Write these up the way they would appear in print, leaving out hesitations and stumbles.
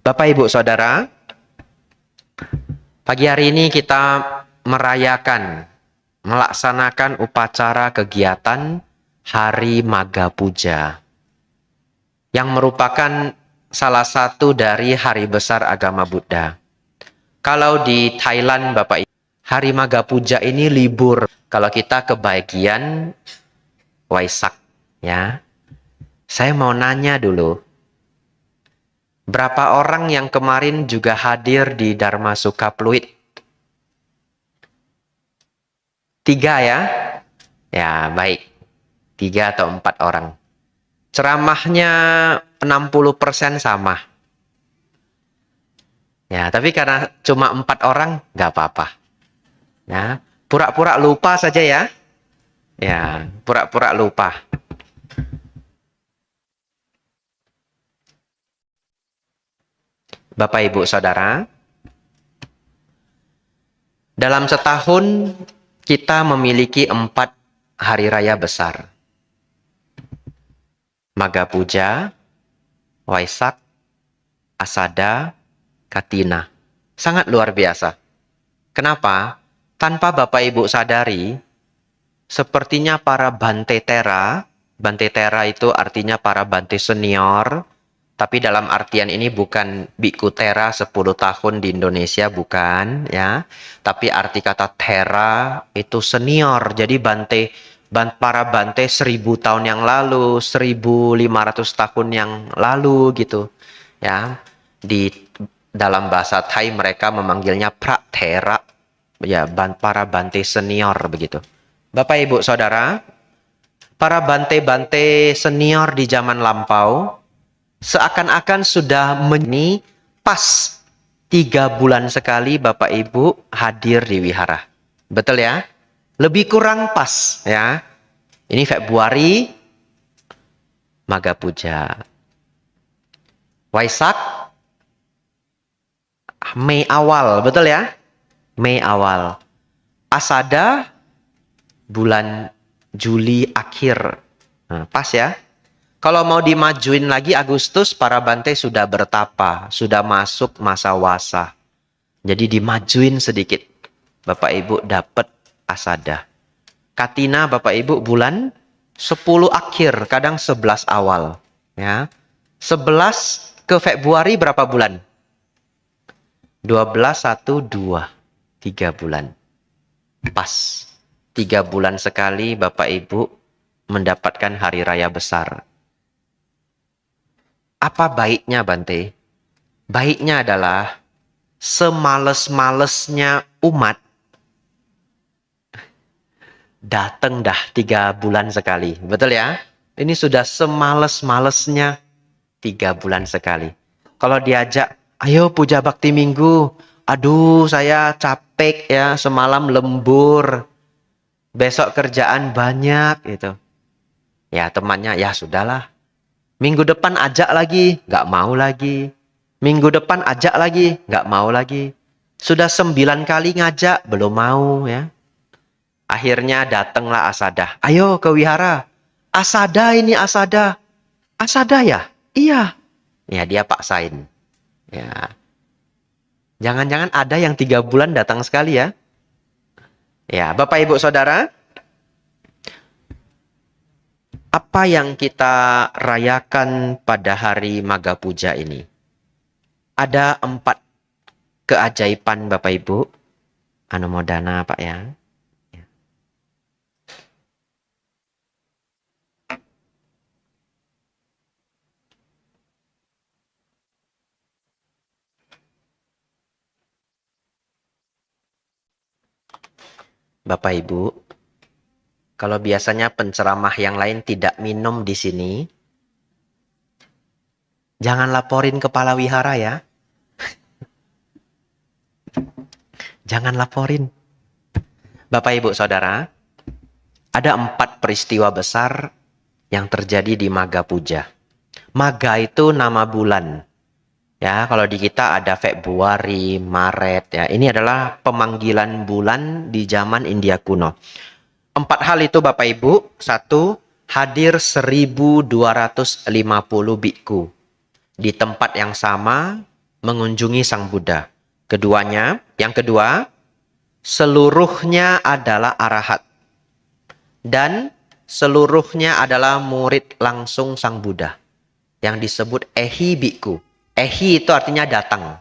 Bapak, Ibu, Saudara, pagi hari ini kita melaksanakan upacara kegiatan Hari Maga Puja, yang merupakan salah satu dari hari besar agama Buddha. Kalau di Thailand, Bapak Ibu, Hari Maga Puja ini libur. Kalau kita ke bagian Waisak, ya. Saya mau nanya dulu, berapa orang yang kemarin juga hadir di Dharma Sukha Pluit? 3 ya? Ya, baik. 3 atau 4 orang. Ceramahnya 60% sama. Ya, tapi karena cuma 4 orang, nggak apa-apa. Ya, pura-pura lupa saja ya. Ya, pura-pura lupa. Bapak, Ibu, Saudara, dalam setahun kita memiliki 4 hari raya besar. Maga Puja, Waisak, Asada, Katina. Sangat luar biasa. Kenapa? Tanpa Bapak Ibu sadari, sepertinya para Bante Tera itu artinya para Bante senior, tapi dalam artian ini bukan Biku Tera 10 tahun di Indonesia, bukan ya. Tapi arti kata Tera itu senior. Jadi para Bante 1000 tahun yang lalu, 1500 tahun yang lalu gitu. Ya. Di dalam bahasa Thai mereka memanggilnya Pratera. Ya, para Bante senior begitu. Bapak, Ibu, Saudara, para Bante-Bante senior di zaman lampau seakan-akan sudah pas 3 bulan sekali Bapak Ibu hadir di wihara. Betul ya? Lebih kurang pas ya. Ini Februari Maga Puja. Waisak Mei awal, betul ya? Mei awal. Asada bulan Juli akhir. Nah, pas ya? Kalau mau dimajuin lagi Agustus, para Bante sudah bertapa, sudah masuk masa wasa. Jadi dimajuin sedikit. Bapak Ibu dapat Asada. Katina Bapak Ibu bulan 10 akhir, kadang 11 awal. Ya. 11 ke Februari berapa bulan? 12, 1, 2. 3 bulan. Pas. 3 bulan sekali Bapak Ibu mendapatkan hari raya besar. Apa baiknya Bante? Baiknya adalah semales-malesnya umat datang dah 3 bulan sekali. Betul ya? Ini sudah semales-malesnya 3 bulan sekali. Kalau diajak, ayo puja bakti minggu. Aduh, saya capek ya, semalam lembur. Besok kerjaan banyak gitu. Ya temannya, ya sudahlah. Minggu depan ajak lagi, nggak mau lagi. Minggu depan ajak lagi, nggak mau lagi. Sudah 9 kali ngajak, belum mau ya. Akhirnya datanglah Asada. Ayo ke wihara. Asada ini Asada. Asada ya? Iya. Ya dia paksain. Ya. Jangan-jangan ada yang 3 bulan datang sekali ya. Ya, Bapak Ibu Saudara. Apa yang kita rayakan pada hari Maga Puja ini? Ada 4 keajaiban Bapak Ibu. Anumodana Pak ya. Bapak Ibu, kalau biasanya penceramah yang lain tidak minum di sini, jangan laporin kepala wihara ya. Jangan laporin. Bapak Ibu Saudara, ada 4 peristiwa besar yang terjadi di Maga Puja. Maga itu nama bulan. Ya, kalau di kita ada Februari, Maret ya. Ini adalah pemanggilan bulan di zaman India kuno. 4 hal itu Bapak Ibu. 1, hadir 1250 bikku di tempat yang sama mengunjungi Sang Buddha. Yang kedua, seluruhnya adalah arahat. Dan seluruhnya adalah murid langsung Sang Buddha. Yang disebut ehi bhikkhu. Ehi itu artinya datang.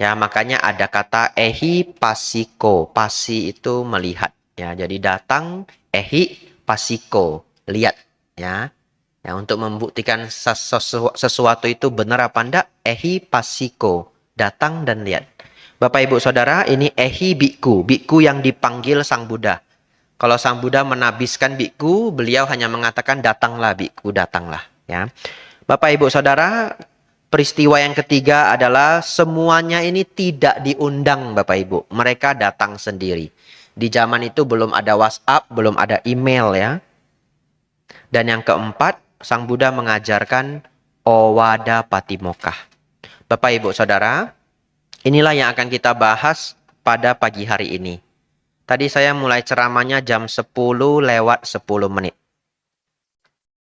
Ya, makanya ada kata ehi pasiko. Pasi itu melihat. Ya, jadi datang, ehi pasiko. Lihat. Ya. Ya, untuk membuktikan sesuatu itu benar apa enggak, ehi pasiko. Datang dan lihat. Bapak Ibu Saudara, ini ehi bhikkhu. Bhikkhu yang dipanggil Sang Buddha. Kalau Sang Buddha menabiskan bhikkhu, beliau hanya mengatakan datanglah bhikkhu, datanglah. Ya. Bapak Ibu Saudara, peristiwa yang ketiga adalah semuanya ini tidak diundang Bapak Ibu. Mereka datang sendiri. Di zaman itu belum ada WhatsApp, belum ada email ya. Dan yang keempat, Sang Buddha mengajarkan Owada Patimokkha. Bapak Ibu Saudara, inilah yang akan kita bahas pada pagi hari ini. Tadi saya mulai ceramahnya jam 10 lewat 10 menit.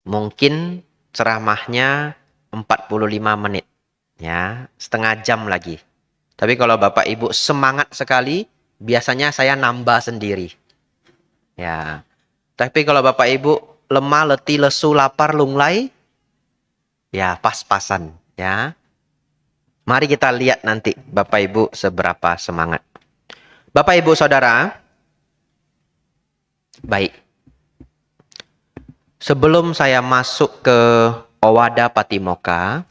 Mungkin ceramahnya 45 menit. Ya, setengah jam lagi. Tapi kalau Bapak Ibu semangat sekali, biasanya saya nambah sendiri. Ya. Tapi kalau Bapak Ibu lemah, letih, lesu, lapar, lunglai, ya pas-pasan, ya. Mari kita lihat nanti Bapak Ibu seberapa semangat. Bapak Ibu Saudara, baik. Sebelum saya masuk ke Owada Patimokkha,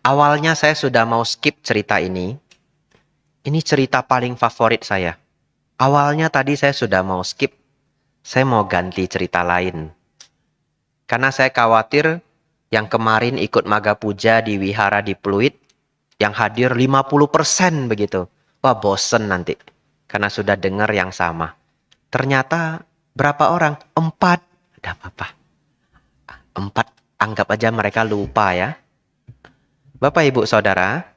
awalnya saya sudah mau skip cerita ini. Ini cerita paling favorit saya. Awalnya tadi saya sudah mau skip. Saya mau ganti cerita lain. Karena saya khawatir yang kemarin ikut Maga Puja di Wihara di Pluit, yang hadir 50% begitu. Wah, bosen nanti. Karena sudah dengar yang sama. Ternyata berapa orang? 4. Ada apa-apa. 4, anggap aja mereka lupa ya. Bapak Ibu Saudara,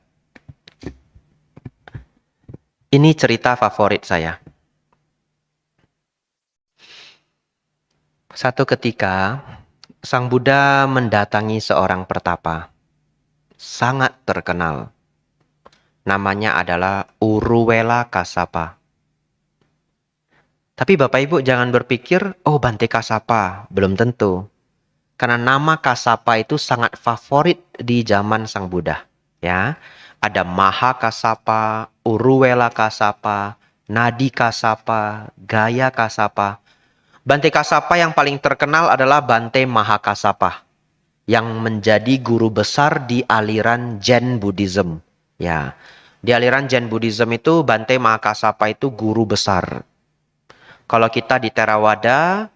ini cerita favorit saya. Satu ketika, Sang Buddha mendatangi seorang pertapa. Sangat terkenal. Namanya adalah Uruwela Kasapa. Tapi Bapak Ibu jangan berpikir, oh Bante Kasapa. Belum tentu. Karena nama Kasapa itu sangat favorit di zaman Sang Buddha. Ya, ada Maha Kasapa, Uruwela Kasapa, Nadi Kasapa, Gaya Kasapa. Bante Kasapa yang paling terkenal adalah Bante Mahakasapa yang menjadi guru besar di aliran Zen Buddhism. Ya, di aliran Zen Buddhism itu Bante Mahakasapa itu guru besar. Kalau kita di Theravada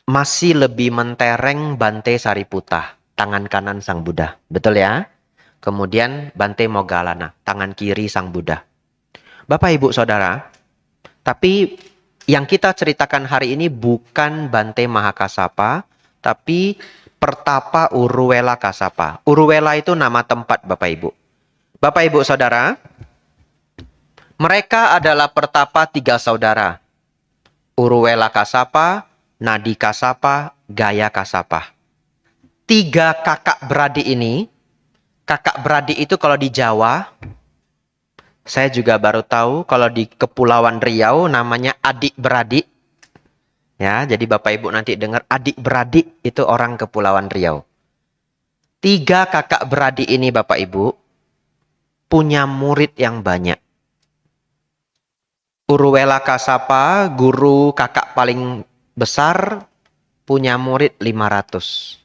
masih lebih mentereng Bante Sariputta, tangan kanan Sang Buddha. Betul ya? Kemudian Bante Moggallana, tangan kiri Sang Buddha. Bapak Ibu Saudara, tapi yang kita ceritakan hari ini bukan Bante Mahakasapa, tapi Pertapa Uruwela Kasapa. Uruwela itu nama tempat Bapak Ibu. Bapak Ibu Saudara, mereka adalah pertapa 3 saudara. Uruwela Kasapa, Nadi Kasapa, Gaya Kasapa. 3 kakak beradik ini, kakak beradik itu kalau di Jawa, saya juga baru tahu kalau di Kepulauan Riau namanya adik beradik. Ya, jadi Bapak Ibu nanti dengar adik beradik itu orang Kepulauan Riau. 3 kakak beradik ini Bapak Ibu punya murid yang banyak. Uruwela Kasapa, guru kakak paling besar, punya murid 500.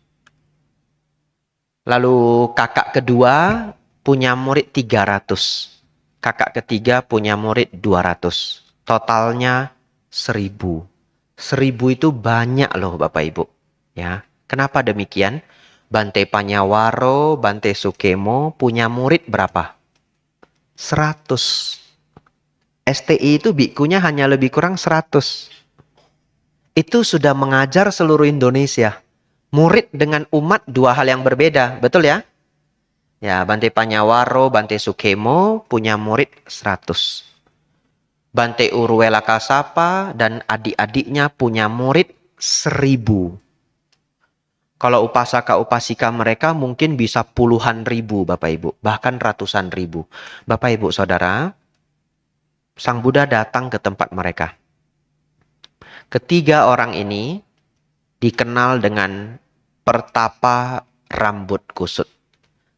Lalu kakak kedua punya murid 300. Kakak ketiga punya murid 200. Totalnya 1000. 1000 itu banyak loh Bapak Ibu. Ya, kenapa demikian? Bante Panyawaro, Bante Sukemo punya murid berapa? 100. STI itu bikunya hanya lebih kurang 100. Itu sudah mengajar seluruh Indonesia. Murid dengan umat 2 hal yang berbeda. Betul ya? Ya, Bante Panyawaro, Bante Sukemo punya murid 100. Bante Uruwela Kasapa dan adik-adiknya punya murid 1000. Kalau upasaka-upasika mereka mungkin bisa puluhan ribu Bapak Ibu, bahkan ratusan ribu. Bapak Ibu Saudara, Sang Buddha datang ke tempat mereka. Ketiga orang ini dikenal dengan pertapa rambut kusut.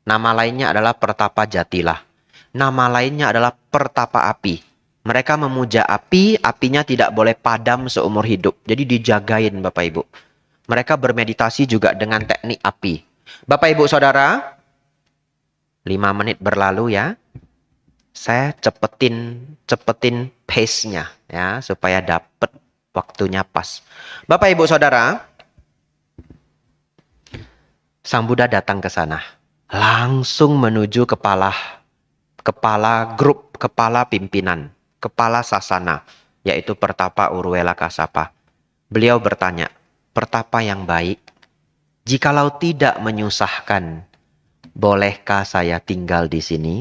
Nama lainnya adalah pertapa jatilah. Nama lainnya adalah pertapa api. Mereka memuja api, apinya tidak boleh padam seumur hidup. Jadi dijagain Bapak Ibu. Mereka bermeditasi juga dengan teknik api. Bapak Ibu Saudara, 5 menit berlalu ya. Saya cepetin pace-nya ya supaya dapat waktunya pas. Bapak Ibu Saudara, Sang Buddha datang ke sana. Langsung menuju kepala grup, kepala pimpinan, kepala sasana, yaitu Pertapa Urwela Kasapa. Beliau bertanya, "Pertapa yang baik, jikalau tidak menyusahkan, bolehkah saya tinggal di sini?"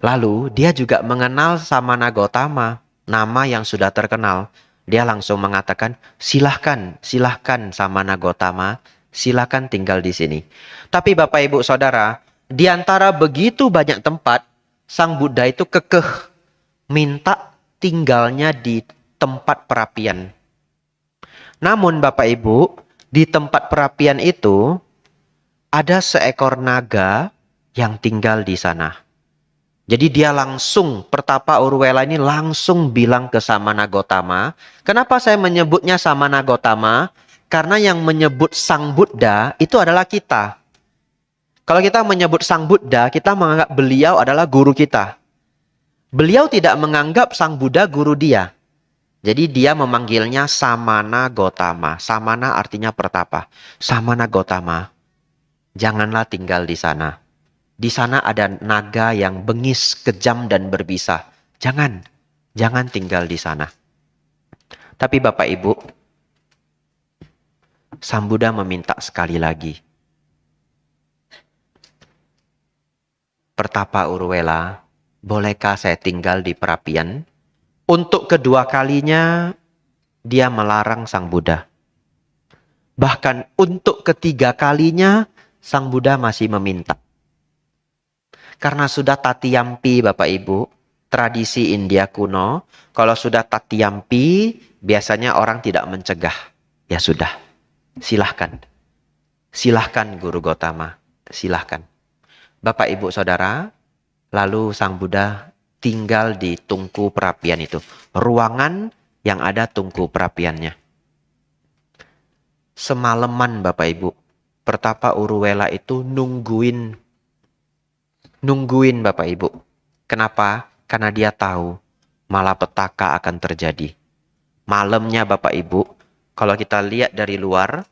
Lalu dia juga mengenal Samana Gotama, nama yang sudah terkenal. Dia langsung mengatakan, silahkan Samana Gotama, silahkan tinggal di sini. Tapi Bapak Ibu Saudara, di antara begitu banyak tempat, Sang Buddha itu kekeh minta tinggalnya di tempat perapian. Namun Bapak Ibu, di tempat perapian itu ada seekor naga yang tinggal di sana. Jadi dia langsung, Pertapa Urwela ini langsung bilang ke Samana Gotama. Kenapa saya menyebutnya Samana Gotama? Karena yang menyebut Sang Buddha itu adalah kita. Kalau kita menyebut Sang Buddha, kita menganggap beliau adalah guru kita. Beliau tidak menganggap Sang Buddha guru dia. Jadi dia memanggilnya Samana Gotama. Samana artinya pertapa. Samana Gotama, janganlah tinggal di sana. Di sana ada naga yang bengis, kejam dan berbisa. Jangan tinggal di sana. Tapi Bapak Ibu, Sang Buddha meminta sekali lagi. Pertapa Urwela, bolehkah saya tinggal di perapian? Untuk kedua kalinya, dia melarang Sang Buddha. Bahkan untuk ketiga kalinya, Sang Buddha masih meminta. Karena sudah tatiyampi Bapak Ibu, tradisi India kuno, kalau sudah tatiyampi, biasanya orang tidak mencegah. Ya sudah, silahkan. Silahkan Guru Gotama, silahkan. Bapak Ibu Saudara, lalu Sang Buddha tinggal di tungku perapian itu. Ruangan yang ada tungku perapiannya. Semalaman Bapak Ibu, Pertapa Urwela itu nungguin Bapak Ibu. Kenapa? Karena dia tahu malapetaka akan terjadi. Malamnya Bapak Ibu, kalau kita lihat dari luar,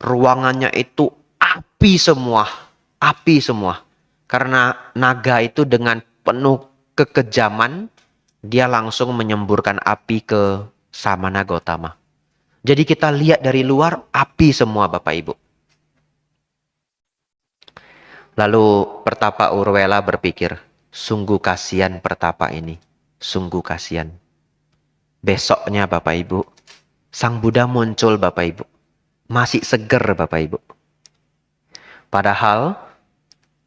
ruangannya itu api semua. Api semua. Karena naga itu dengan penuh kekejaman, dia langsung menyemburkan api ke Samana Gotama. Jadi kita lihat dari luar, api semua Bapak Ibu. Lalu Pertapa Urwela berpikir, sungguh kasihan Pertapa ini. Sungguh kasihan. Besoknya Bapak Ibu, Sang Buddha muncul Bapak Ibu. Masih seger Bapak Ibu. Padahal,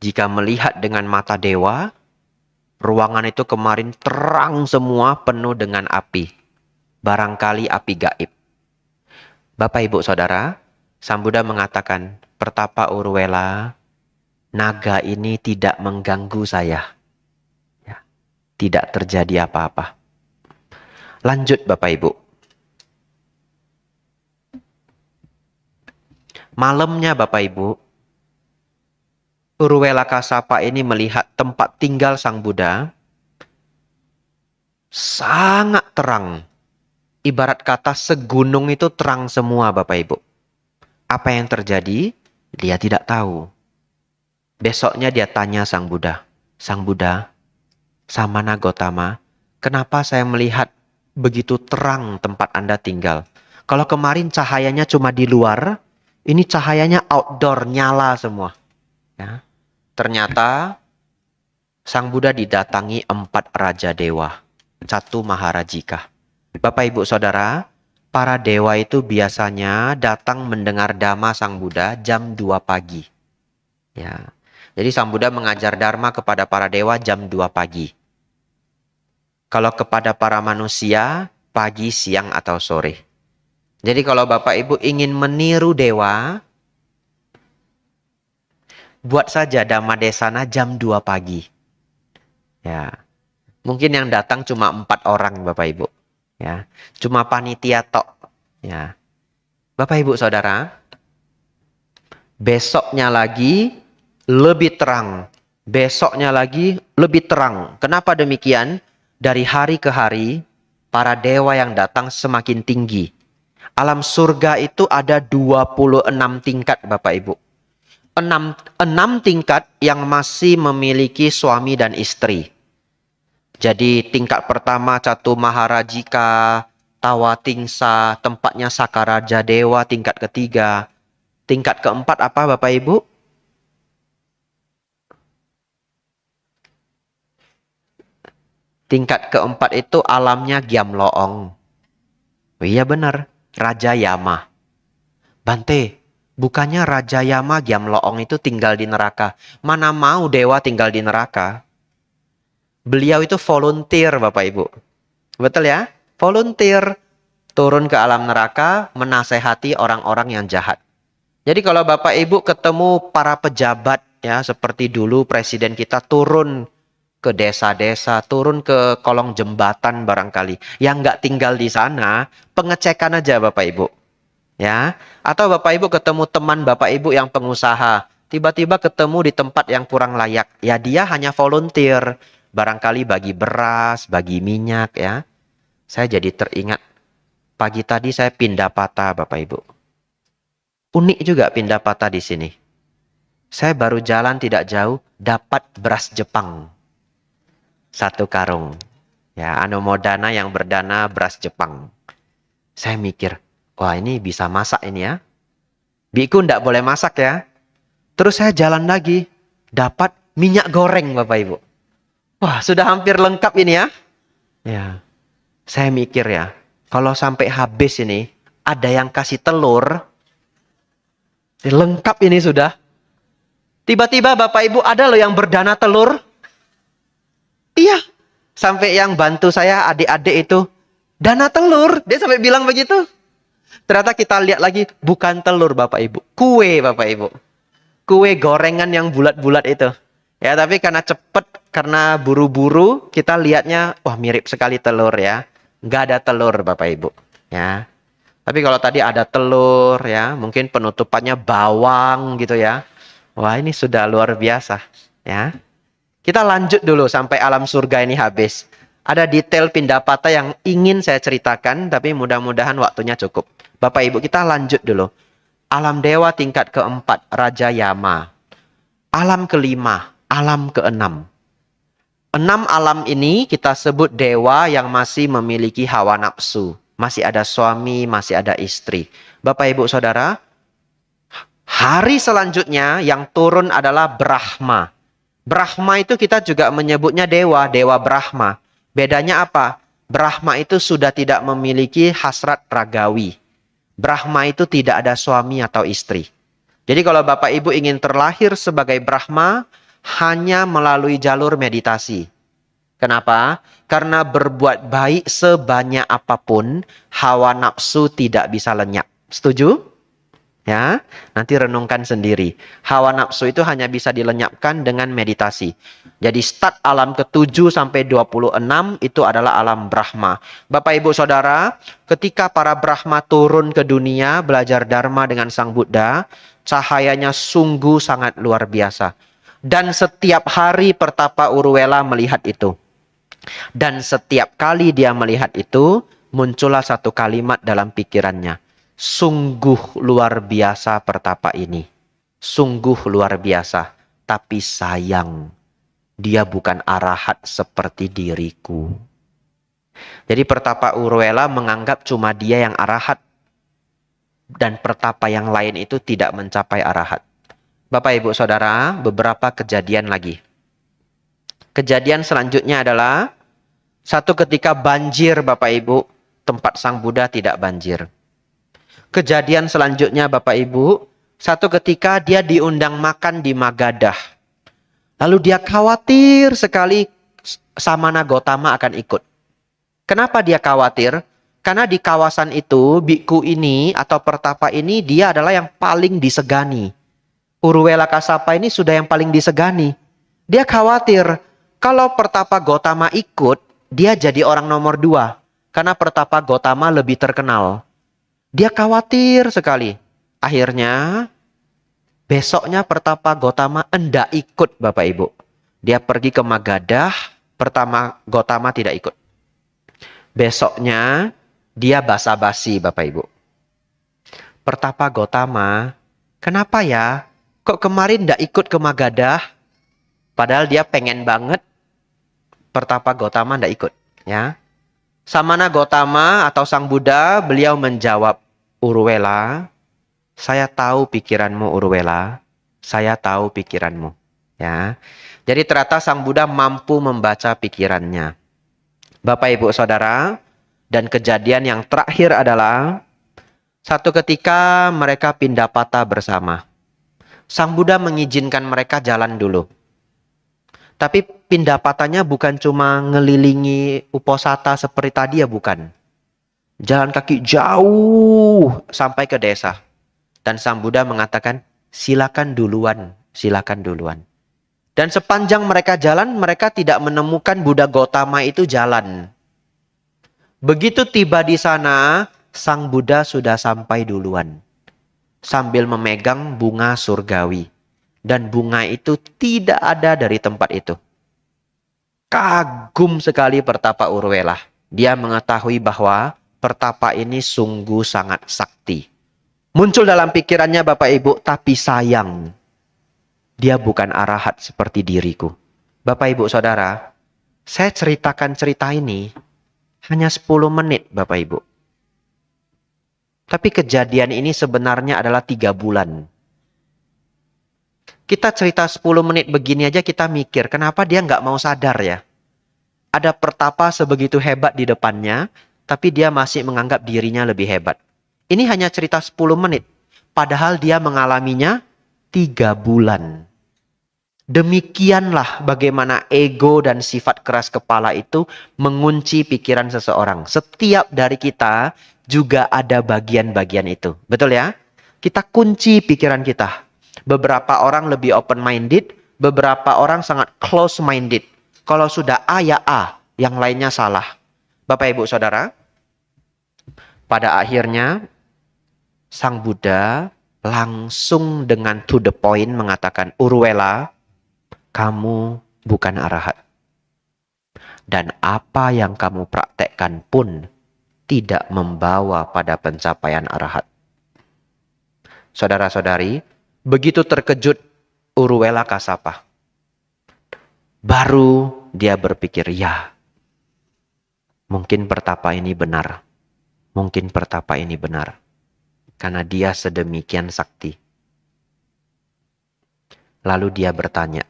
jika melihat dengan mata dewa, ruangan itu kemarin terang semua penuh dengan api. Barangkali api gaib. Bapak Ibu Saudara, Sang Buddha mengatakan, Pertapa Urwela, naga ini tidak mengganggu saya. Ya, tidak terjadi apa-apa. Lanjut Bapak Ibu. Malamnya Bapak Ibu, Urwela Kasapa ini melihat tempat tinggal Sang Buddha sangat terang. Ibarat kata segunung itu terang semua Bapak Ibu. Apa yang terjadi? Dia tidak tahu. Besoknya dia tanya Sang Buddha. Sang Buddha, Samana Gotama, kenapa saya melihat begitu terang tempat Anda tinggal? Kalau kemarin cahayanya cuma di luar, ini cahayanya outdoor, nyala semua. Ya. Ternyata Sang Buddha didatangi 4 raja dewa, 1 Maharajika. Bapak Ibu Saudara, para dewa itu biasanya datang mendengar Dhamma Sang Buddha jam 2 pagi. Ya. Jadi Sang Buddha mengajar Dharma kepada para dewa jam 2 pagi. Kalau kepada para manusia, pagi, siang, atau sore. Jadi kalau Bapak Ibu ingin meniru dewa, buat saja Dhamma Desana jam 2 pagi. Ya. Mungkin yang datang cuma 4 orang Bapak Ibu. Ya. Cuma panitia tok. Ya. Bapak Ibu Saudara, besoknya lagi lebih terang. Besoknya lagi lebih terang. Kenapa demikian? Dari hari ke hari, para dewa yang datang semakin tinggi. Alam surga itu ada 26 tingkat Bapak Ibu. 6 tingkat yang masih memiliki suami dan istri. Jadi tingkat pertama Catu Maharajika, Tawatingsa, tempatnya Sakaraja Dewa, tingkat ketiga. Tingkat keempat apa Bapak Ibu? Tingkat keempat itu alamnya Gyamloong. Oh, iya benar, Raja Yama. Bante, bukannya Raja Yama Gyamloong itu tinggal di neraka. Mana mau dewa tinggal di neraka? Beliau itu volunteer Bapak Ibu. Betul ya? Volunteer. Turun ke alam neraka, menasehati orang-orang yang jahat. Jadi kalau Bapak Ibu ketemu para pejabat ya, seperti dulu presiden kita turun ke desa-desa, turun ke kolong jembatan barangkali. Yang nggak tinggal di sana, pengecekan aja Bapak Ibu. Ya, atau Bapak Ibu ketemu teman Bapak Ibu yang pengusaha, tiba-tiba ketemu di tempat yang kurang layak. Ya dia hanya volunteer. Barangkali bagi beras, bagi minyak ya. Saya jadi teringat pagi tadi saya pindah patah Bapak Ibu. Unik juga pindah patah di sini. Saya baru jalan tidak jauh dapat beras Jepang. 1 karung. Ya, Anumodana yang berdana beras Jepang. Saya mikir, wah ini bisa masak ini ya. Biku ndak boleh masak ya. Terus saya jalan lagi, dapat minyak goreng Bapak Ibu. Wah, sudah hampir lengkap ini ya. Ya. Saya mikir ya, kalau sampai habis ini, ada yang kasih telur. Lengkap ini sudah. Tiba-tiba Bapak Ibu ada loh yang berdana telur. Iya. Sampai yang bantu saya adik-adik itu, dana telur. Dia sampai bilang begitu. Ternyata kita lihat lagi, bukan telur Bapak Ibu. Kue Bapak Ibu. Kue gorengan yang bulat-bulat itu. Ya, tapi karena cepet, karena buru-buru, kita lihatnya, wah mirip sekali telur ya. Nggak ada telur Bapak Ibu. Ya. Tapi kalau tadi ada telur ya, mungkin penutupannya bawang gitu ya. Wah ini sudah luar biasa ya. Kita lanjut dulu sampai alam surga ini habis. Ada detail pindah patah yang ingin saya ceritakan, tapi mudah-mudahan waktunya cukup. Bapak Ibu kita lanjut dulu. Alam dewa tingkat keempat, Raja Yama. Alam kelima, alam keenam. 6 alam ini kita sebut dewa yang masih memiliki hawa nafsu. Masih ada suami, masih ada istri. Bapak Ibu Saudara, hari selanjutnya yang turun adalah Brahma. Brahma itu kita juga menyebutnya dewa, dewa Brahma. Bedanya apa? Brahma itu sudah tidak memiliki hasrat ragawi. Brahma itu tidak ada suami atau istri. Jadi kalau Bapak Ibu ingin terlahir sebagai Brahma, hanya melalui jalur meditasi. Kenapa? Karena berbuat baik sebanyak apapun, hawa nafsu tidak bisa lenyap. Setuju? Ya, nanti renungkan sendiri. Hawa nafsu itu hanya bisa dilenyapkan dengan meditasi. Jadi start alam ke-7 sampai 26 itu adalah alam Brahma. Bapak Ibu Saudara, ketika para Brahma turun ke dunia belajar Dharma dengan Sang Buddha, cahayanya sungguh sangat luar biasa. Dan setiap hari Pertapa Urwela melihat itu. Dan setiap kali dia melihat itu, muncullah satu kalimat dalam pikirannya. Sungguh luar biasa Pertapa ini. Sungguh luar biasa. Tapi sayang, dia bukan arahat seperti diriku. Jadi Pertapa Urwela menganggap cuma dia yang arahat. Dan Pertapa yang lain itu tidak mencapai arahat. Bapak Ibu Saudara, beberapa kejadian lagi. Kejadian selanjutnya adalah satu ketika banjir Bapak Ibu. tempat Sang Buddha tidak banjir. Kejadian selanjutnya Bapak Ibu, satu ketika dia diundang makan di Magadha. Lalu dia khawatir sekali Samana Gotama akan ikut. Kenapa dia khawatir? Karena di kawasan itu, biku ini atau pertapa ini dia adalah yang paling disegani. Urwela Kasapa ini sudah yang paling disegani. Dia khawatir kalau pertapa Gotama ikut, dia jadi orang nomor 2. Karena pertapa Gotama lebih terkenal. Dia khawatir sekali. Akhirnya, besoknya pertapa Gotama enggak ikut Bapak Ibu. Dia pergi ke Magadha, pertama Gotama tidak ikut. Besoknya, dia basa-basi Bapak Ibu. Pertapa Gotama, kenapa ya? Kok kemarin enggak ikut ke Magadha? Padahal dia pengen banget pertapa Gotama enggak ikut. Ya. Samana Gotama atau Sang Buddha, beliau menjawab, Urwela, saya tahu pikiranmu Urwela, saya tahu pikiranmu. Ya. Jadi ternyata Sang Buddha mampu membaca pikirannya. Bapak Ibu Saudara, dan kejadian yang terakhir adalah satu ketika mereka pindah patah bersama. Sang Buddha mengizinkan mereka jalan dulu. Tapi pindah patahnya bukan cuma ngelilingi Uposatha seperti tadi ya, bukan. Jalan kaki jauh sampai ke desa. Dan Sang Buddha mengatakan, silakan duluan, silakan duluan. Dan sepanjang mereka jalan, mereka tidak menemukan Buddha Gotama itu jalan. Begitu tiba di sana, Sang Buddha sudah sampai duluan. Sambil memegang bunga surgawi. Dan bunga itu tidak ada dari tempat itu. Kagum sekali pertapa Urwela. Dia mengetahui bahwa pertapa ini sungguh sangat sakti. Muncul dalam pikirannya Bapak Ibu, tapi sayang. Dia bukan arahat seperti diriku. Bapak Ibu Saudara, saya ceritakan cerita ini hanya 10 menit Bapak Ibu. Tapi kejadian ini sebenarnya adalah 3 bulan. Kita cerita 10 menit begini aja kita mikir, kenapa dia nggak mau sadar ya? Ada pertapa sebegitu hebat di depannya, tapi dia masih menganggap dirinya lebih hebat. Ini hanya cerita 10 menit. Padahal dia mengalaminya 3 bulan. Demikianlah bagaimana ego dan sifat keras kepala itu mengunci pikiran seseorang. Setiap dari kita juga ada bagian-bagian itu. Betul ya? Kita kunci pikiran kita. Beberapa orang lebih open-minded, beberapa orang sangat close-minded. Kalau sudah A ya A, yang lainnya salah. Bapak Ibu Saudara, pada akhirnya Sang Buddha langsung dengan to the point mengatakan, Urwela, kamu bukan arahat. Dan apa yang kamu praktekkan pun tidak membawa pada pencapaian arahat. Saudara-saudari, begitu terkejut Urwela Kasapa. Baru dia berpikir, ya, mungkin pertapa ini benar. Mungkin pertapa ini benar. Karena dia sedemikian sakti. Lalu dia bertanya,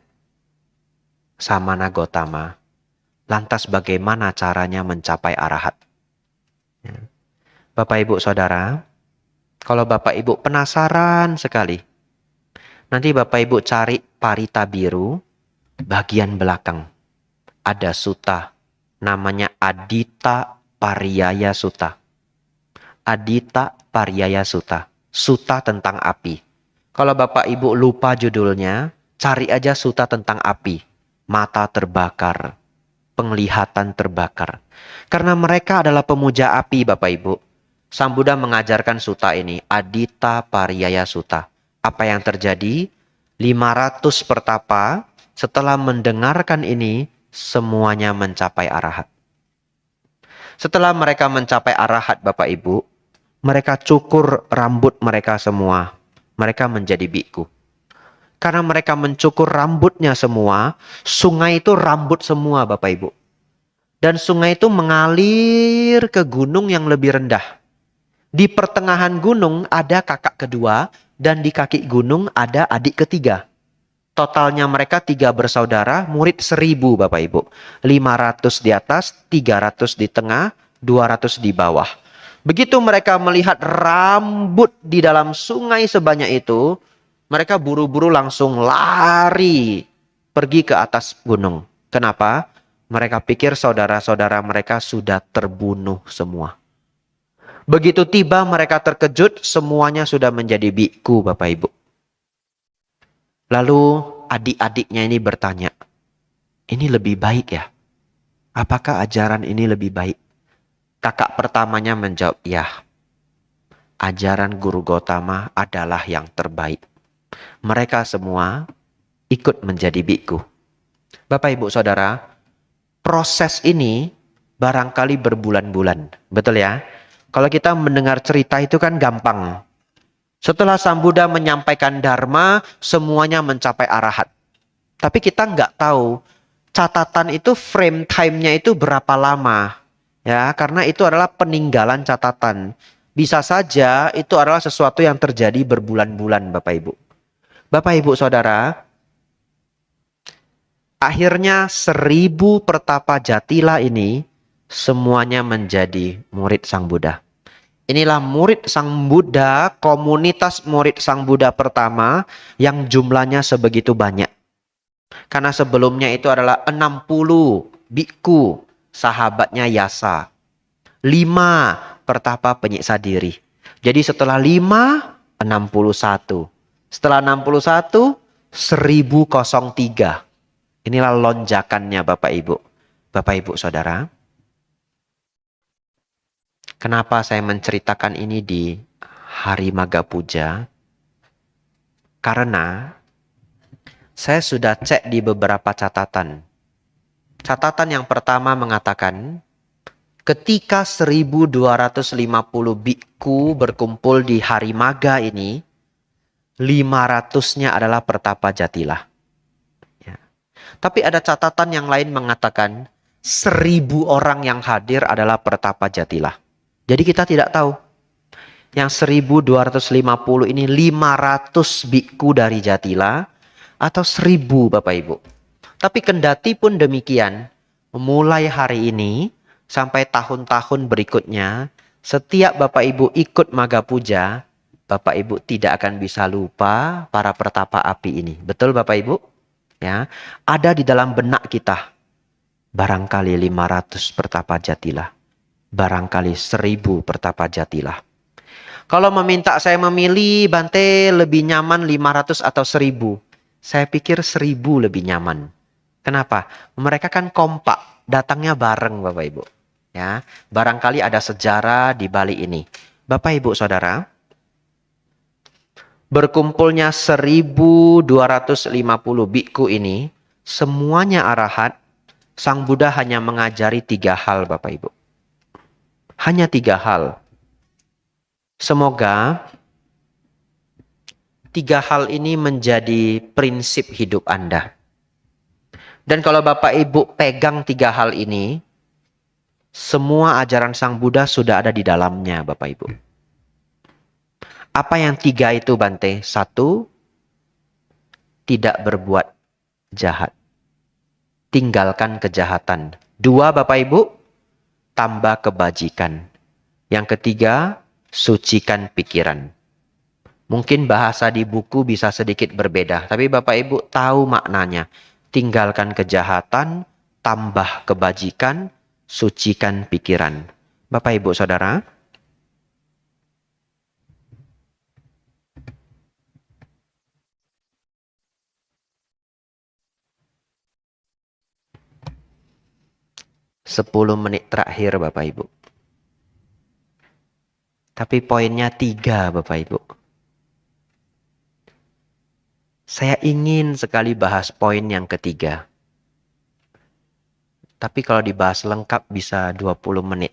Samana Gotama, lantas bagaimana caranya mencapai arahat? Ya. Bapak Ibu Saudara, kalau Bapak Ibu penasaran sekali, nanti Bapak Ibu cari parita biru, bagian belakang. Ada sutta, namanya Adita Pariyaya Sutta. Adita Pariyaya Sutta. Sutta tentang api. Kalau Bapak Ibu lupa judulnya, cari aja sutta tentang api. Mata terbakar, penglihatan terbakar. Karena mereka adalah pemuja api Bapak Ibu. Sang Buddha mengajarkan sutta ini, Adita Pariyaya Sutta. Apa yang terjadi? 500 pertapa setelah mendengarkan ini, semuanya mencapai arahat. Setelah mereka mencapai arahat Bapak Ibu, mereka cukur rambut mereka semua. Mereka menjadi biku. Karena mereka mencukur rambutnya semua, sungai itu rambut semua Bapak Ibu. Dan sungai itu mengalir ke gunung yang lebih rendah. Di pertengahan gunung ada kakak kedua, dan di kaki gunung ada adik ketiga. Totalnya mereka 3 bersaudara, murid 1000 Bapak Ibu. 500 di atas, 300 di tengah, 200 di bawah. Begitu mereka melihat rambut di dalam sungai sebanyak itu, mereka buru-buru langsung lari pergi ke atas gunung. Kenapa? Mereka pikir saudara-saudara mereka sudah terbunuh semua. Begitu tiba mereka terkejut, semuanya sudah menjadi biku, Bapak Ibu. Lalu adik-adiknya ini bertanya, ini lebih baik ya? Apakah ajaran ini lebih baik? Kakak pertamanya menjawab, ya. Ajaran Guru Gotama adalah yang terbaik. Mereka semua ikut menjadi biku. Bapak Ibu Saudara, proses ini barangkali berbulan-bulan. Betul ya? Kalau kita mendengar cerita itu kan gampang. Setelah Sang Buddha menyampaikan Dharma, semuanya mencapai arahat. Tapi kita nggak tahu catatan itu frame time-nya itu berapa lama. Ya, karena itu adalah peninggalan catatan. Bisa saja itu adalah sesuatu yang terjadi berbulan-bulan, Bapak Ibu. Bapak Ibu Saudara, akhirnya 1000 pertapa jatila ini semuanya menjadi murid Sang Buddha. Inilah murid Sang Buddha, komunitas murid Sang Buddha pertama yang jumlahnya sebegitu banyak. Karena sebelumnya itu adalah 60 biku, sahabatnya Yasa. 5 pertapa penyiksa diri. Jadi setelah 5, 61. Setelah 61, 1003. Inilah lonjakannya Bapak Ibu. Bapak Ibu Saudara. Kenapa saya menceritakan ini di Hari Maga Puja? Karena saya sudah cek di beberapa catatan. Catatan yang pertama mengatakan, ketika 1250 biku berkumpul di Hari Maga ini, 500-nya adalah pertapa jatila. Ya. Tapi ada catatan yang lain mengatakan, 1000 orang yang hadir adalah pertapa jatila. Jadi kita tidak tahu. Yang 1250 ini 500 biku dari jatila atau 1000 Bapak Ibu. Tapi kendati pun demikian, mulai hari ini sampai tahun-tahun berikutnya, setiap Bapak Ibu ikut Maga Puja, Bapak Ibu tidak akan bisa lupa para pertapa api ini. Betul Bapak Ibu? Ya, ada di dalam benak kita. Barangkali 500 pertapa jatila. Barangkali 1000 pertapa jatila. Kalau meminta saya memilih, Bante lebih nyaman 500 atau 1000. Saya pikir 1000 lebih nyaman. Kenapa? Mereka kan kompak, datangnya bareng Bapak Ibu. Ya, barangkali ada sejarah di balik ini. Bapak Ibu Saudara, berkumpulnya 1250 biku ini, semuanya arahat. Sang Buddha hanya mengajari 3 hal Bapak Ibu. Hanya 3 hal. Semoga 3 hal ini menjadi prinsip hidup Anda. Dan kalau Bapak Ibu pegang 3 hal ini, semua ajaran Sang Buddha sudah ada di dalamnya Bapak Ibu. Apa yang 3 itu Bante? 1, tidak berbuat jahat. Tinggalkan kejahatan. 2 Bapak Ibu, tambah kebajikan. Yang ketiga, sucikan pikiran. Mungkin bahasa di buku bisa sedikit berbeda, tapi Bapak Ibu tahu maknanya. Tinggalkan kejahatan, tambah kebajikan, sucikan pikiran. Bapak Ibu Saudara, sepuluh menit terakhir Bapak Ibu. Tapi poinnya 3 Bapak Ibu. Saya ingin sekali bahas poin yang ketiga. Tapi kalau dibahas lengkap bisa 20 menit.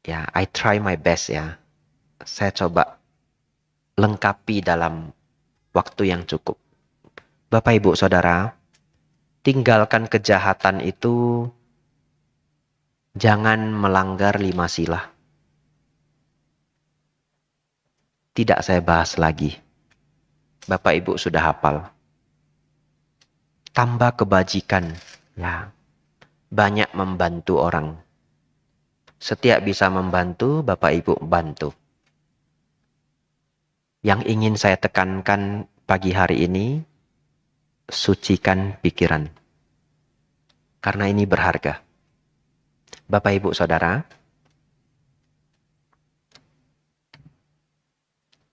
Ya, I try my best ya. Saya coba lengkapi dalam waktu yang cukup. Bapak Ibu Saudara, tinggalkan kejahatan itu jangan melanggar 5 sila. Tidak saya bahas lagi. Bapak Ibu sudah hafal. Tambah kebajikan. Ya, banyak membantu orang. Setiap bisa membantu, Bapak Ibu bantu. Yang ingin saya tekankan pagi hari ini, sucikan pikiran. Karena ini berharga. Bapak Ibu Saudara,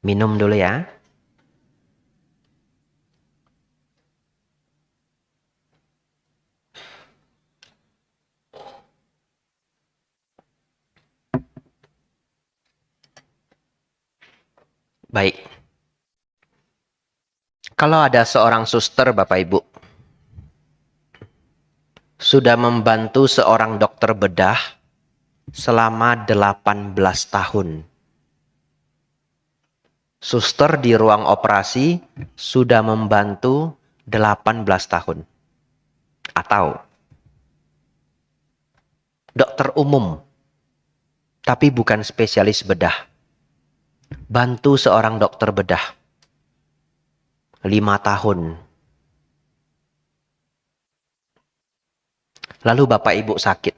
minum dulu ya. Baik. Kalau ada seorang suster Bapak Ibu, sudah membantu seorang dokter bedah selama 18 tahun. Suster di ruang operasi sudah membantu 18 tahun. Atau dokter umum, tapi bukan spesialis bedah. Bantu seorang dokter bedah 5 tahun. Lalu Bapak Ibu sakit.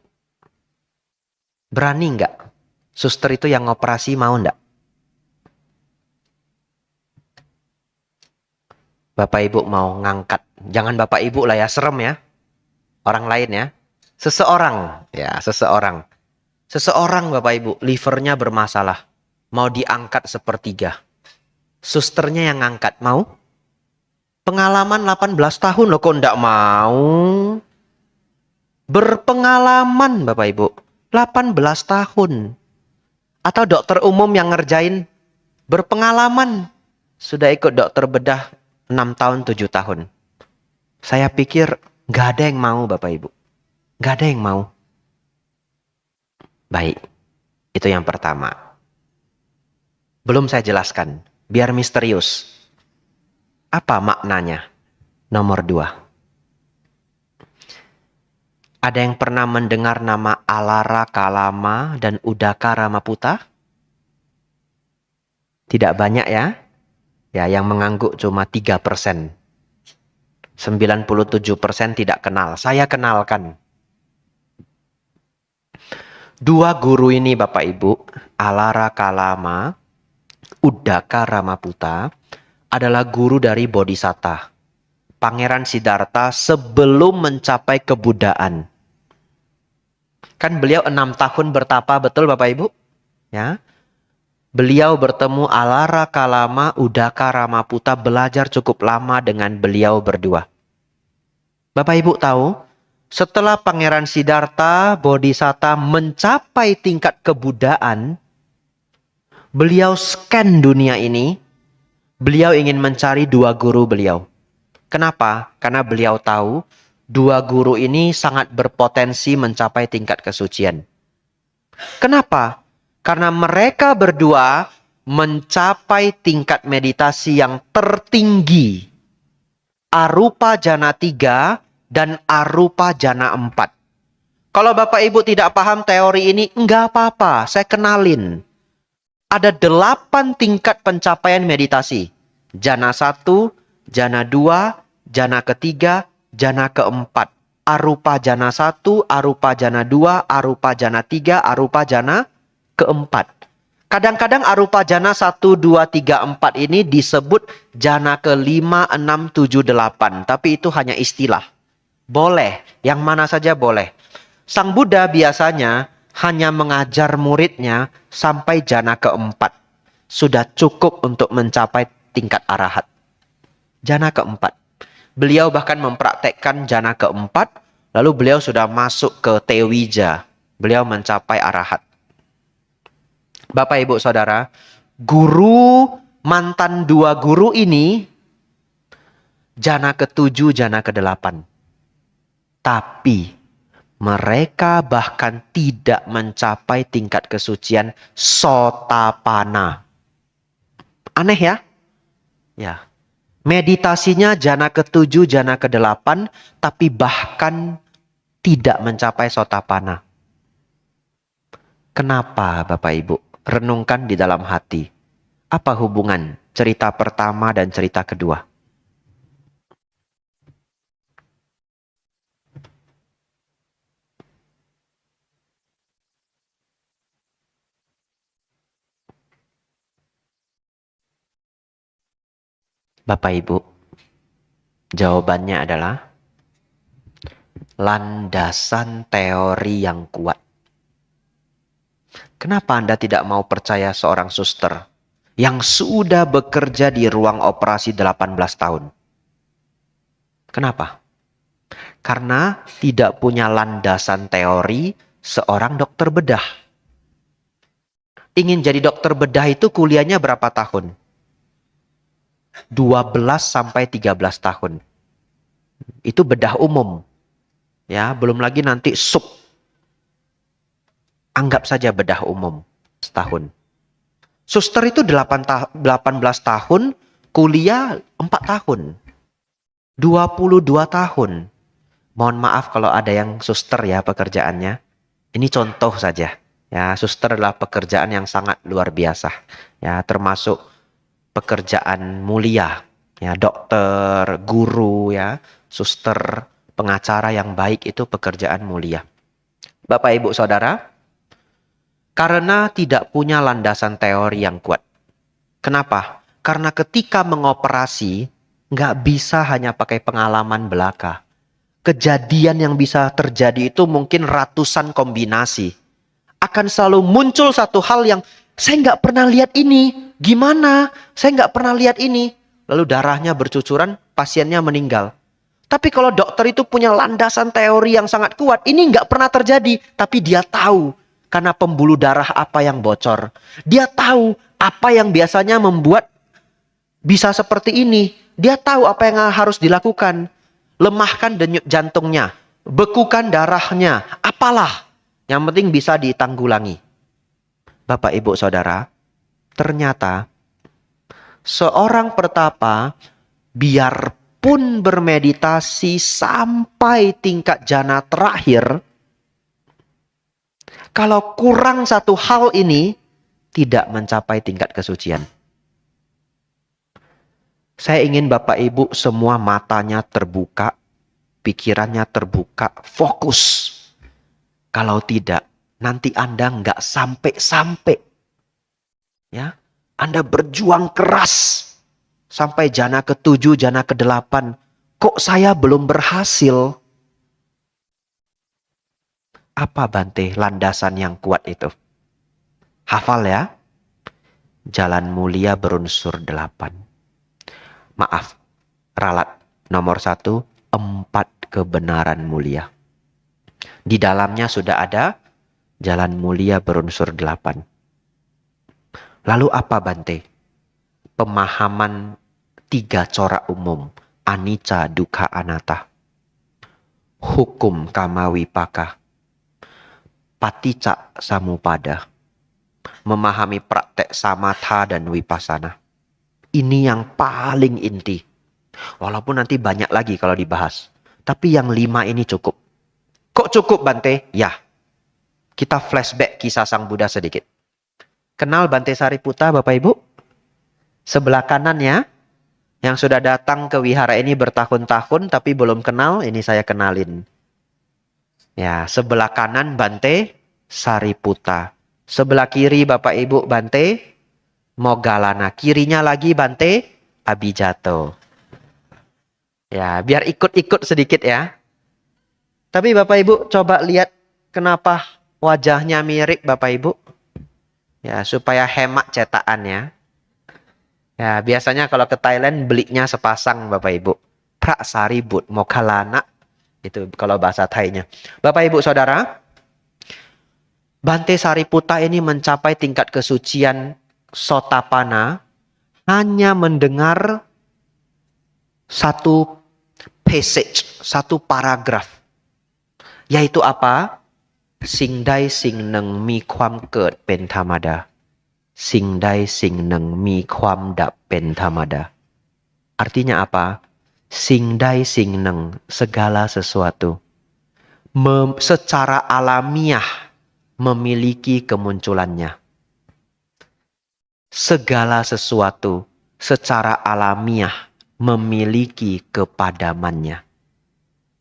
Berani nggak? Suster itu yang operasi mau nggak? Bapak Ibu mau ngangkat. Jangan Bapak Ibu lah ya, serem ya. Orang lain ya. Seseorang. Ya, seseorang. Seseorang Bapak Ibu, livernya bermasalah. Mau diangkat sepertiga. Susternya yang ngangkat. Mau? Pengalaman 18 tahun loh, kok nggak mau? Berpengalaman Bapak Ibu. 18 tahun. Atau dokter umum yang ngerjain berpengalaman. Sudah ikut dokter bedah 6 tahun, 7 tahun. Saya pikir nggak ada yang mau Bapak Ibu. Nggak ada yang mau. Baik, itu yang pertama. Belum saya jelaskan, biar misterius. Apa maknanya? Nomor 2. Ada yang pernah mendengar nama Alara Kalama dan Udaka Ramaputa? Tidak banyak ya. Ya, yang mengangguk cuma 3%. 97% tidak kenal. Saya kenalkan. Dua guru ini Bapak Ibu, Alara Kalama, Udaka Ramaputa, adalah guru dari Bodhisatta, Pangeran Siddhartha sebelum mencapai kebudaan. Kan beliau 6 tahun bertapa, betul Bapak Ibu? Ya. Beliau bertemu Alara Kalama, Udaka Ramaputa, belajar cukup lama dengan beliau berdua. Bapak Ibu tahu, setelah Pangeran Siddhartha Bodhisatta mencapai tingkat kebudaan, beliau scan dunia ini, beliau ingin mencari dua guru beliau. Kenapa? Karena beliau tahu dua guru ini sangat berpotensi mencapai tingkat kesucian. Kenapa? Karena mereka berdua mencapai tingkat meditasi yang tertinggi. Arupa jana 3 dan arupa jana 4. Kalau Bapak Ibu tidak paham teori ini, enggak apa-apa, saya kenalin. Ada 8 tingkat pencapaian meditasi. Jana 1, jana 2, jana ketiga, jana keempat. Arupa jana 1, arupa jana 2, arupa jana 3, arupa jana keempat. Kadang-kadang arupa jana 1, 2, 3, 4 ini disebut jana ke-5, 6, 7, 8. Tapi itu hanya istilah. Boleh, yang mana saja boleh. Sang Buddha biasanya hanya mengajar muridnya sampai jana keempat. Sudah cukup untuk mencapai tingkat arahat. Jana keempat. Beliau bahkan mempraktekkan jana keempat, lalu beliau sudah masuk ke Tewija. Beliau mencapai arahat. Bapak Ibu Saudara, guru mantan dua guru ini jana ke-7, jana ke-8. Tapi mereka bahkan tidak mencapai tingkat kesucian Sotapanna. Aneh ya? Ya. Meditasinya jana ke-7, jana ke-8, tapi bahkan tidak mencapai Sotapanna. Kenapa Bapak Ibu? Renungkan di dalam hati. Apa hubungan cerita pertama dan cerita kedua? Bapak Ibu, jawabannya adalah landasan teori yang kuat. Kenapa Anda tidak mau percaya seorang suster yang sudah bekerja di ruang operasi 18 tahun? Kenapa? Karena tidak punya landasan teori seorang dokter bedah. Ingin jadi dokter bedah itu kuliahnya berapa tahun? 12 sampai 13 tahun. Itu bedah umum. Ya, belum lagi nanti sub. Anggap saja bedah umum setahun. Suster itu 18 tahun, kuliah 4 tahun. 22 tahun. Mohon maaf kalau ada yang suster ya pekerjaannya. Ini contoh saja. Ya, suster adalah pekerjaan yang sangat luar biasa. Ya, termasuk pekerjaan mulia. Ya, dokter, guru ya, suster, pengacara yang baik itu pekerjaan mulia. Bapak Ibu Saudara, karena tidak punya landasan teori yang kuat. Kenapa? Karena ketika mengoperasi, nggak bisa hanya pakai pengalaman belaka. Kejadian yang bisa terjadi itu mungkin ratusan kombinasi. Akan selalu muncul satu hal yang saya nggak pernah lihat ini. Gimana? Saya nggak pernah lihat ini. Lalu darahnya bercucuran, pasiennya meninggal. Tapi kalau dokter itu punya landasan teori yang sangat kuat, ini nggak pernah terjadi. Tapi dia tahu karena pembuluh darah apa yang bocor. Dia tahu apa yang biasanya membuat bisa seperti ini. Dia tahu apa yang harus dilakukan. Lemahkan denyut jantungnya, bekukan darahnya, apalah. Yang penting bisa ditanggulangi. Bapak, Ibu, Saudara, ternyata seorang pertapa biarpun bermeditasi sampai tingkat jana terakhir, kalau kurang satu hal ini, tidak mencapai tingkat kesucian. Saya ingin Bapak Ibu semua matanya terbuka, pikirannya terbuka, fokus. Kalau tidak, nanti Anda nggak sampai-sampai. Ya, Anda berjuang keras sampai jana ke-7, jana ke-8. Kok saya belum berhasil? Apa Bante landasan yang kuat itu? Hafal ya. Jalan mulia berunsur 8. Maaf, ralat nomor 1, 4 kebenaran mulia. Di dalamnya sudah ada jalan mulia berunsur 8. Lalu apa Bante? Pemahaman 3 corak umum. Anicca, dukkha, anatta. Hukum kama wipaka. Paticca samuppada. Memahami praktek samatha dan vipassana. Ini yang paling inti. Walaupun nanti banyak lagi kalau dibahas. Tapi yang 5 ini cukup. Kok cukup Bante? Ya. Kita flashback kisah Sang Buddha sedikit. Kenal Bante Sariputta Bapak Ibu? Sebelah kanannya. Yang sudah datang ke wihara ini bertahun-tahun tapi belum kenal. Ini saya kenalin. Ya, sebelah kanan Bante Sariputta. Sebelah kiri Bapak Ibu Bante Moggallana. Kirinya lagi Bante Abhijatto. Ya, biar ikut-ikut sedikit ya. Tapi Bapak Ibu coba lihat kenapa wajahnya mirip Bapak Ibu. Ya, supaya hemat cetakannya. Ya, biasanya kalau ke Thailand belinya sepasang Bapak Ibu. Prasaribut Moggallana. Itu kalau bahasa Thainya. Bapak Ibu Saudara, Bante Sariputta ini mencapai tingkat kesucian Sotapanna hanya mendengar satu passage, satu paragraf. Yaitu apa? สิ่งใดสิ่งหนึ่งมีความเกิดเป็นธรรมดา สิ่งใดสิ่งหนึ่งมีความดับเป็นธรรมดา Artinya apa? สิ่งใดสิ่งหนึ่ง segala sesuatu secara alamiah memiliki kemunculannya. Segala sesuatu secara alamiah memiliki kepadamannya.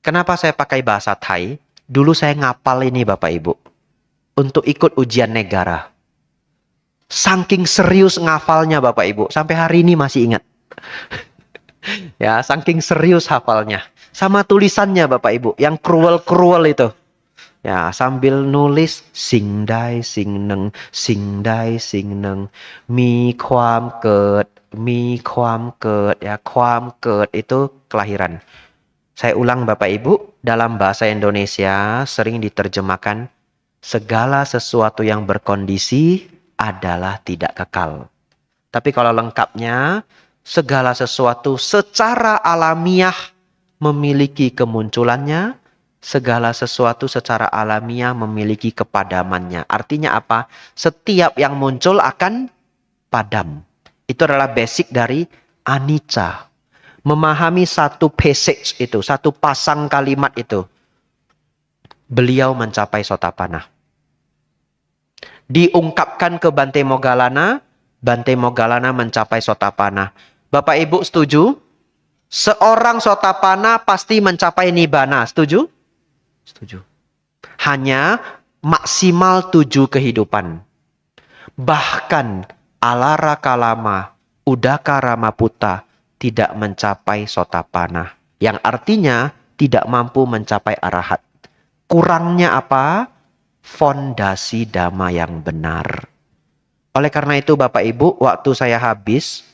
Kenapa saya pakai bahasa Thai? Dulu saya ngapal ini Bapak Ibu. Untuk ikut ujian negara. Saking serius ngafalnya Bapak Ibu. Sampai hari ini masih ingat. Ya, saking serius hafalnya. Sama tulisannya Bapak Ibu, yang cruel-cruel itu. Ya, sambil nulis sing dai sing neng, sing dai sing neng, mi kwam ket, mi kwam ket. Ya, kwam ket itu kelahiran. Saya ulang Bapak Ibu, dalam bahasa Indonesia sering diterjemahkan segala sesuatu yang berkondisi adalah tidak kekal. Tapi kalau lengkapnya, segala sesuatu secara alamiah memiliki kemunculannya, segala sesuatu secara alamiah memiliki kepadamannya. Artinya apa? Setiap yang muncul akan padam. Itu adalah basic dari anicca. Memahami satu passage itu, satu pasang kalimat itu. Beliau mencapai Sotapanna. Diungkapkan ke Bante Moggallana, Bante Moggallana mencapai Sotapanna. Bapak Ibu setuju? Seorang Sotapanna pasti mencapai Nibbana. Setuju? Setuju. Hanya maksimal 7 kehidupan. Bahkan Alara Kalama, Udaka Ramaputta tidak mencapai Sotapanna. Yang artinya tidak mampu mencapai arahat. Kurangnya apa? Fondasi dhamma yang benar. Oleh karena itu Bapak Ibu, waktu saya habis,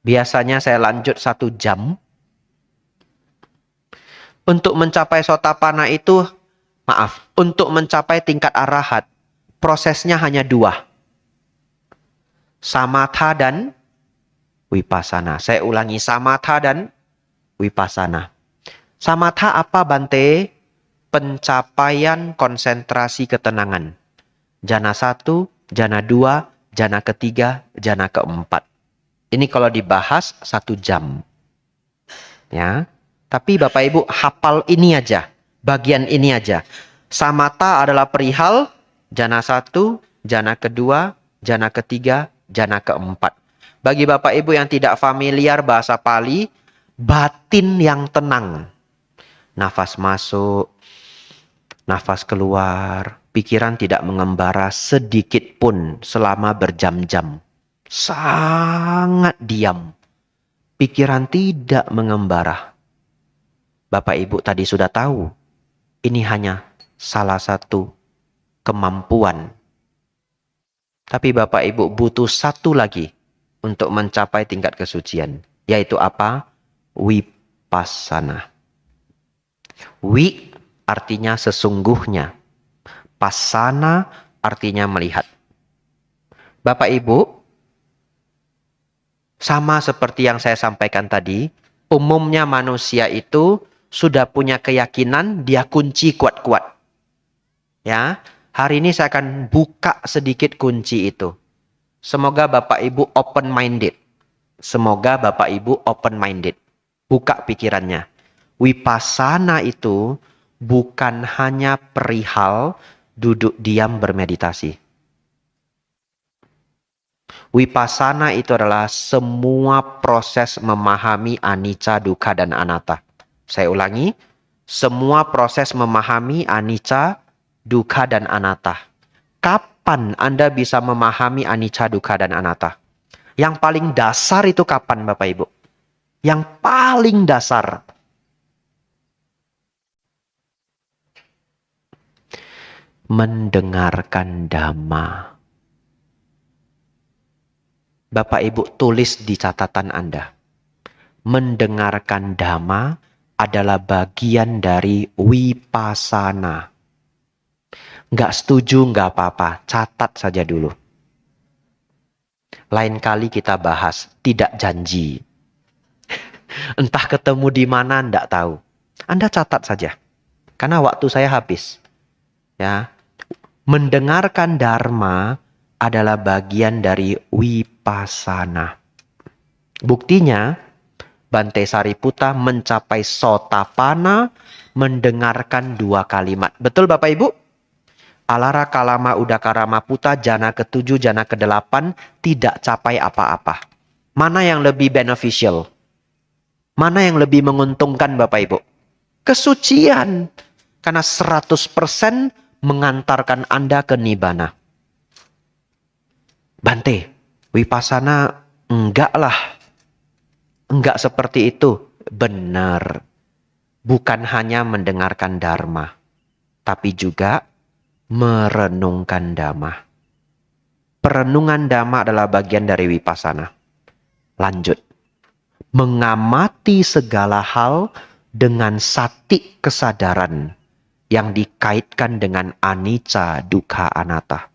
biasanya saya lanjut 1 jam. Untuk mencapai Sotapanna itu, untuk mencapai tingkat arahat, prosesnya hanya 2. Samatha dan Vipassana. Saya ulangi, samatha dan Vipassana. Samatha apa Bante? Pencapaian konsentrasi ketenangan. Jana 1, jana 2, jana ketiga, jana keempat. Ini kalau dibahas 1 jam. Ya. Tapi Bapak Ibu hafal ini aja. Bagian ini aja. Samatha adalah perihal jana 1, jana kedua, jana ketiga, jana keempat. Bagi Bapak Ibu yang tidak familiar bahasa Pali, batin yang tenang. Nafas masuk, nafas keluar, pikiran tidak mengembara sedikit pun selama berjam-jam. Sangat diam. Pikiran tidak mengembara. Bapak Ibu tadi sudah tahu, ini hanya salah satu kemampuan. Tapi Bapak Ibu butuh 1 lagi untuk mencapai tingkat kesucian. Yaitu apa? Vipassana. Wi artinya sesungguhnya. Passana artinya melihat. Bapak Ibu, sama seperti yang saya sampaikan tadi, umumnya manusia itu sudah punya keyakinan dia kunci kuat-kuat. Ya, hari ini saya akan buka sedikit kunci itu. Semoga Bapak Ibu open-minded. Semoga Bapak Ibu open-minded. Buka pikirannya. Vipassana itu bukan hanya perihal duduk diam bermeditasi. Vipassana itu adalah semua proses memahami anicca, dukkha, dan anatta. Saya ulangi, semua proses memahami anicca, dukkha, dan anatta. Kapan Anda bisa memahami anicca, dukkha, dan anatta? Yang paling dasar itu kapan Bapak Ibu? Yang paling dasar. Mendengarkan Dhamma. Bapak Ibu tulis di catatan Anda. Mendengarkan Dhamma adalah bagian dari Vipassana. Nggak setuju, nggak apa-apa. Catat saja dulu. Lain kali kita bahas, tidak janji. Entah ketemu di mana, nggak tahu. Anda catat saja. Karena waktu saya habis. Ya, mendengarkan Dharma adalah bagian dari Vipassana. Buktinya, Bante Sariputta mencapai Sotapanna mendengarkan 2 kalimat. Betul Bapak Ibu? Alara Kalama Udaka Ramaputta jana ke-7, jana ke-8 tidak capai apa-apa. Mana yang lebih beneficial? Mana yang lebih menguntungkan Bapak Ibu? Kesucian. Karena 100% mengantarkan Anda ke Nibbana. Bante, Vipassana enggak lah. Enggak seperti itu. Benar. Bukan hanya mendengarkan dharma, tapi juga merenungkan dhamma. Perenungan dhamma adalah bagian dari vipassana. Lanjut. Mengamati segala hal dengan sati kesadaran yang dikaitkan dengan anicca, dukkha, anatta.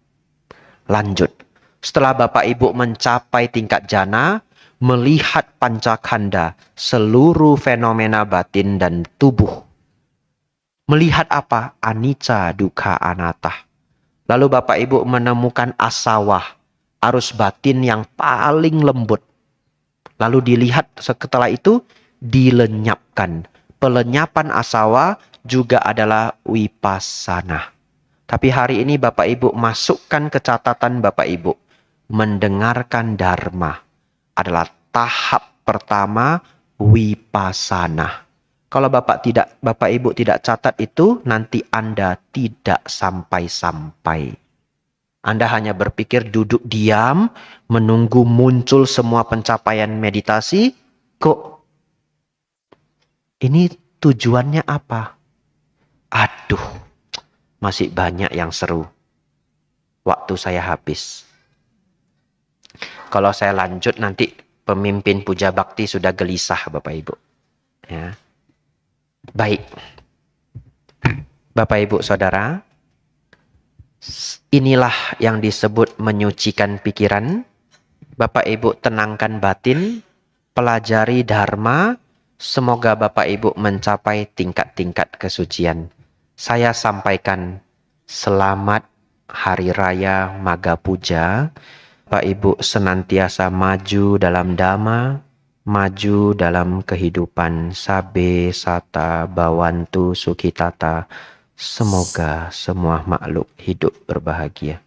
Lanjut. Setelah Bapak Ibu mencapai tingkat jana, melihat pancakanda, seluruh fenomena batin dan tubuh. Melihat apa? Anicca, dukkha, anatta. Lalu Bapak Ibu menemukan asawah, arus batin yang paling lembut. Lalu dilihat setelah itu dilenyapkan. Pelenyapan asawa juga adalah vipassana. Tapi hari ini Bapak Ibu masukkan ke catatan Bapak Ibu. Mendengarkan dharma adalah tahap pertama vipassana. Kalau Bapak Ibu tidak catat itu, nanti Anda tidak sampai-sampai. Anda hanya berpikir duduk diam, menunggu muncul semua pencapaian meditasi. Kok ini tujuannya apa? Aduh, masih banyak yang seru. Waktu saya habis. Kalau saya lanjut nanti pemimpin puja bakti sudah gelisah Bapak Ibu. Ya. Baik. Bapak Ibu Saudara, inilah yang disebut menyucikan pikiran. Bapak Ibu tenangkan batin, pelajari dharma, semoga Bapak Ibu mencapai tingkat-tingkat kesucian. Saya sampaikan selamat Hari Raya Maga Puja. Bapak Ibu senantiasa maju dalam dhamma, maju dalam kehidupan sabe, sata, bawantu, sukitata. Semoga semua makhluk hidup berbahagia.